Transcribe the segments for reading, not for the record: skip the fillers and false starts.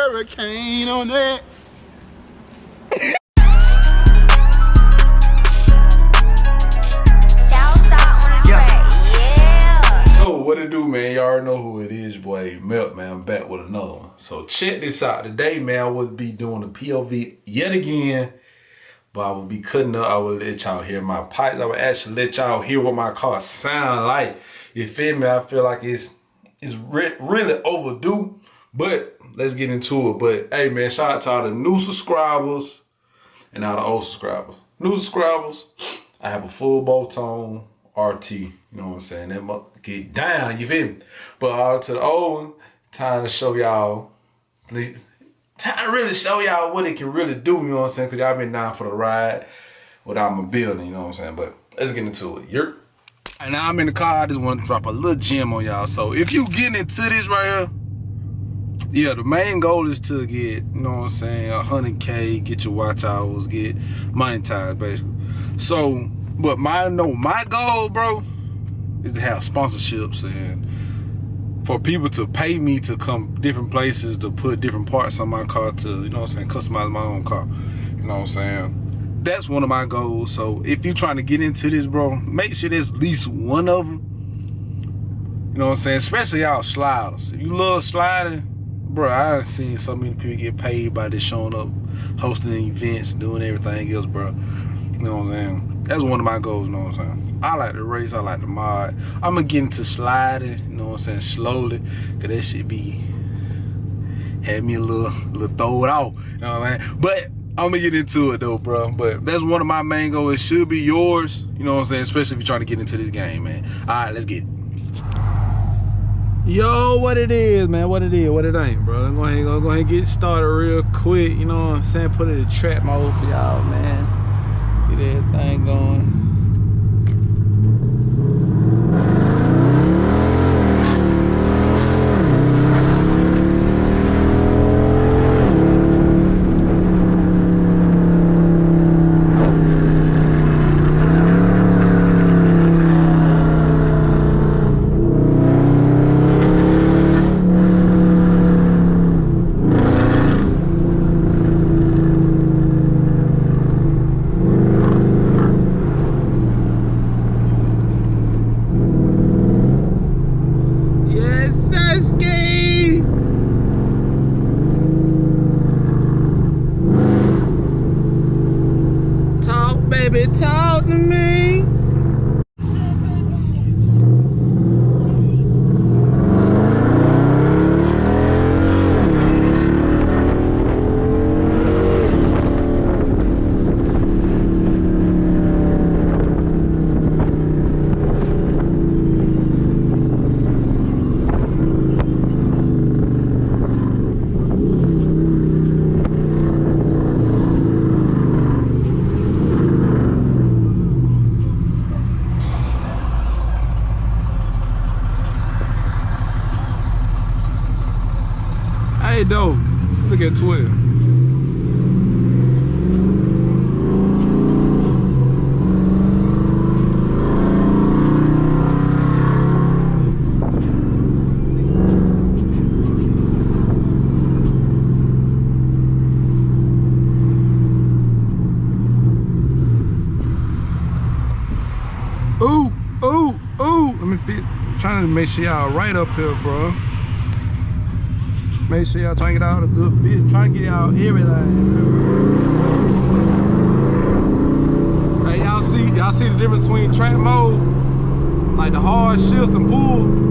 hurricane on that. So what it do, man? You already know who it is, boy. Melt, man. I'm back with another one. So check this out. Today, man, I would be doing a POV yet again. But I will be cutting up. I will let y'all hear my pipes. I will actually let y'all hear what my car sound like. You feel me? I feel like it's really overdue. But let's get into it. But hey, man, shout out to all the new subscribers and all the old subscribers. New subscribers, I have a full bolt-on RT. You know what I'm saying? That must get down. You feel me? But all to the old one, time to show y'all. Time to really show y'all what it can really do, you know what I'm saying? Because y'all been down for the ride without my building, you know what I'm saying? But let's get into it. And now I'm in the car. I just want to drop a little gem on y'all. So if you getting into this right here, yeah, the main goal is to get, you know what I'm saying, 100K, get your watch hours, get monetized, basically. So, but my goal, bro, is to have sponsorships and for people to pay me to come different places to put different parts on my car to, you know what I'm saying, customize my own car. You know what I'm saying? That's one of my goals. So if you're trying to get into this, bro, make sure there's at least one of them. You know what I'm saying? Especially y'all sliders. If you love sliding, bro, I've seen so many people get paid by just showing up, hosting events, doing everything else, bro. You know what I'm saying? That's one of my goals, you know what I'm saying? I like to race, I like to mod. I'm gonna get into sliding, you know what I'm saying, slowly, cause that shit had me a little throw it out, you know what I'm saying? But I'm gonna get into it though, bro. But that's one of my main goals. It should be yours, you know what I'm saying, especially if you're trying to get into this game, man. All right, let's get it. Yo, what it is, man, what it is, what it ain't, bro. I'm going to go ahead and get started real quick, you know what I'm saying, put it in trap mode for y'all, man. Get everything going. Baby, talk to me. Hey, dope. Look at 12. Ooh, ooh, ooh. Let me fit. Trying to make sure y'all right up here, bro. Make sure y'all trying to get out a good fit. Trying to get out everything. Hey, y'all see the difference between track mode, like the hard shift and pull.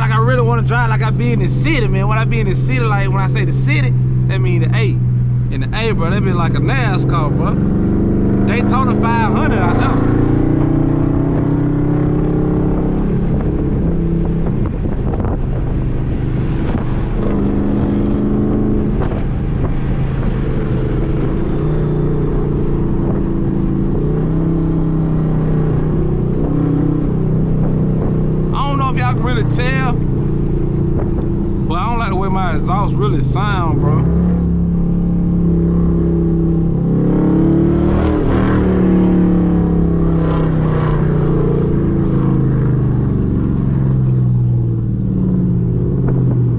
like I really want to drive like I be in the city, man. When I be in the city, like when I say the city, that mean the A. In the A, bro, that be like a NASCAR, bro. Daytona 500, I know. Really tell, but I don't like the way my exhaust really sound, bro.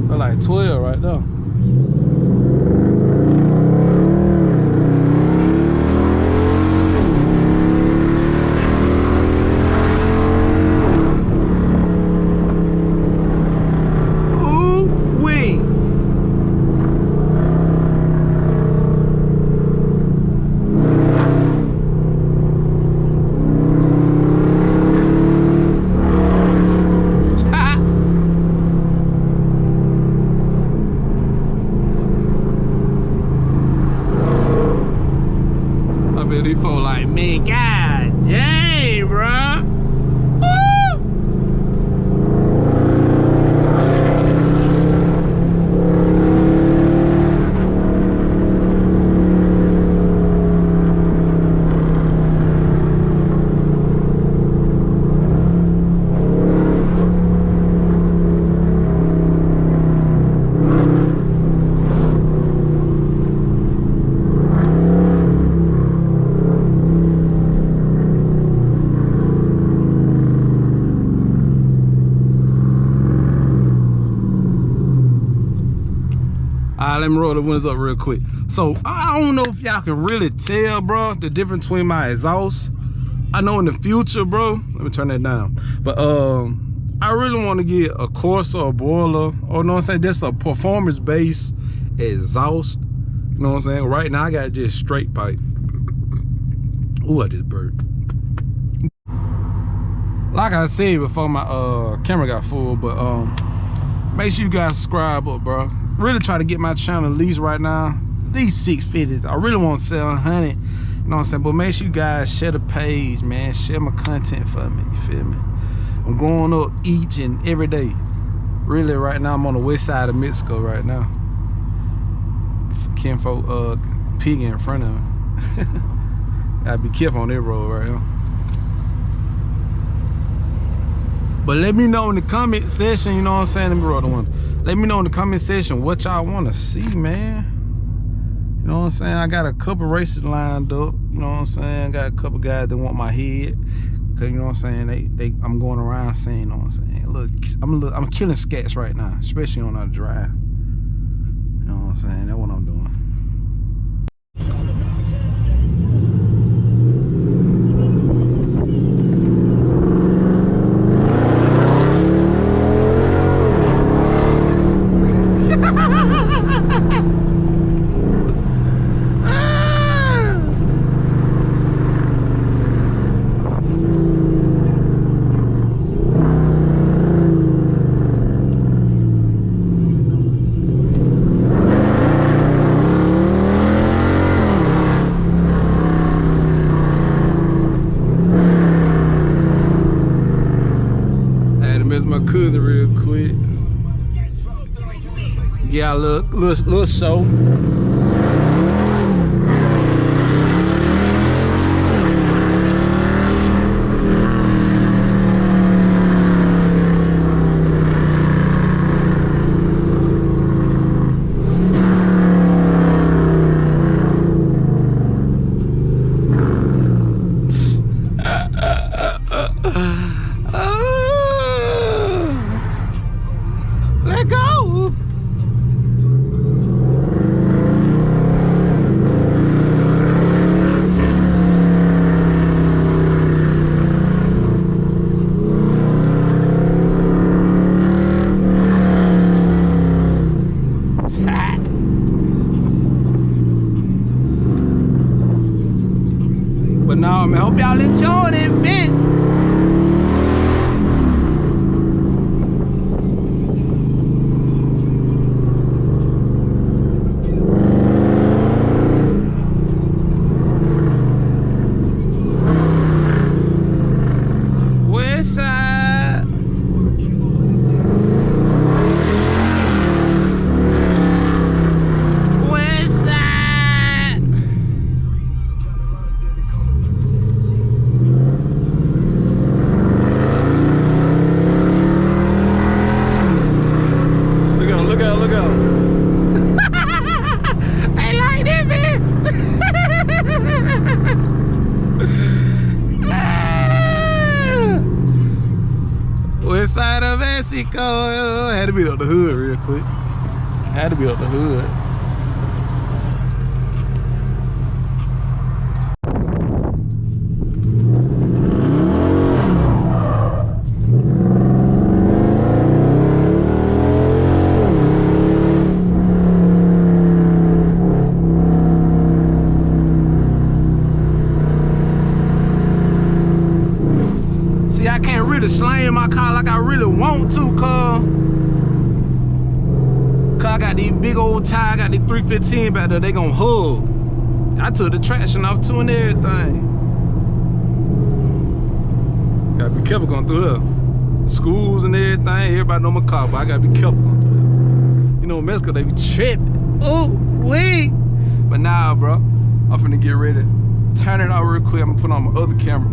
They're like 12 right there. These folks like, man, god dang, bro. Let me roll the windows up real quick. So I don't know if y'all can really tell, bro, the difference between my exhaust. I know in the future, bro, let me turn that down. But I really want to get a Corsa or boiler, or you know what I'm saying, that's a performance based exhaust. You know what I'm saying? Right now I got just straight pipe. Ooh, I just burped. Like I said before my camera got full, but make sure you guys subscribe up, bro. Really try to get my channel at least right now, at least 650. I really want to sell 100. You know what I'm saying? But make sure you guys share the page, man. Share my content for me. You feel me? I'm growing up each and every day. Really, right now I'm on the west side of Mexico right now. Kinfolk pigging in front of me. Gotta be careful on that road right here. But let me know in the comment section, you know what I'm saying? Let me roll the one. Let me know in the comment section what y'all want to see, man. You know what I'm saying? I got a couple races lined up. You know what I'm saying? I got a couple guys that want my head. Cause you know what I'm saying? I'm going around saying, you know what I'm saying? Look, I'm killing scats right now, especially on our drive. You know what I'm saying? That's what I'm doing. Real quick. Yeah, little show. Let go. But no, man, hope y'all enjoyed it, man. Mexico. Had to be up the hood real quick. Had to be up the hood. See, I can't really slam my car like I really want to, cuz I got these big old tires, got these 315 back there, they gon' hug. I took the traction off too and everything. Gotta be careful going through here. Schools and everything, everybody know my car, but I gotta be careful going through here. You know, in Mexico, they be tripping. Oh, wait. But nah, bro, I'm finna get ready. Turn it out real quick, I'm gonna put on my other camera.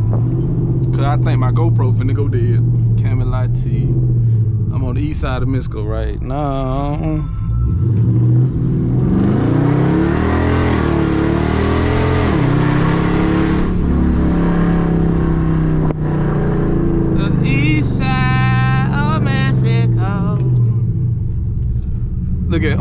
Cause I think my GoPro finna go dead. Camelot T. I'm on the east side of Mexico right now. The east side of Mexico. Look at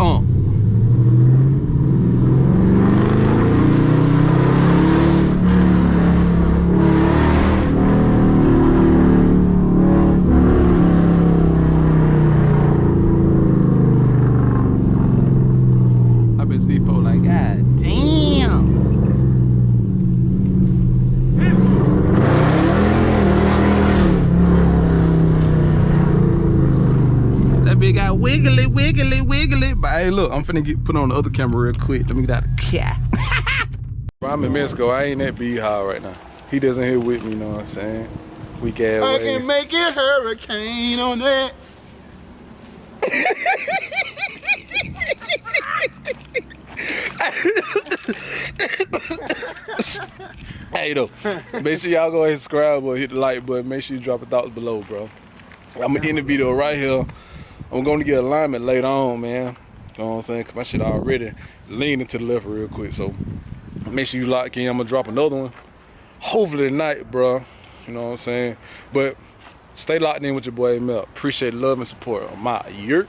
got wiggly, wiggly, wiggly. But hey, look, I'm finna put on the other camera real quick. Let me get out the cat. I'm in Mexico. I ain't at B-High right now. He doesn't here with me, you know what I'm saying? Weak ass I way. can make it hurricane on that. Hey, though, make sure y'all go ahead and subscribe or hit the like button. Make sure you drop a thoughts below, bro. I'm gonna end the video right here. I'm gonna get alignment later on, man. You know what I'm saying? Cause my shit already leaning to the left real quick. So make sure you lock in. I'm gonna drop another one. Hopefully tonight, bro. You know what I'm saying? But stay locked in with your boy Mel. Appreciate the love and support on my year.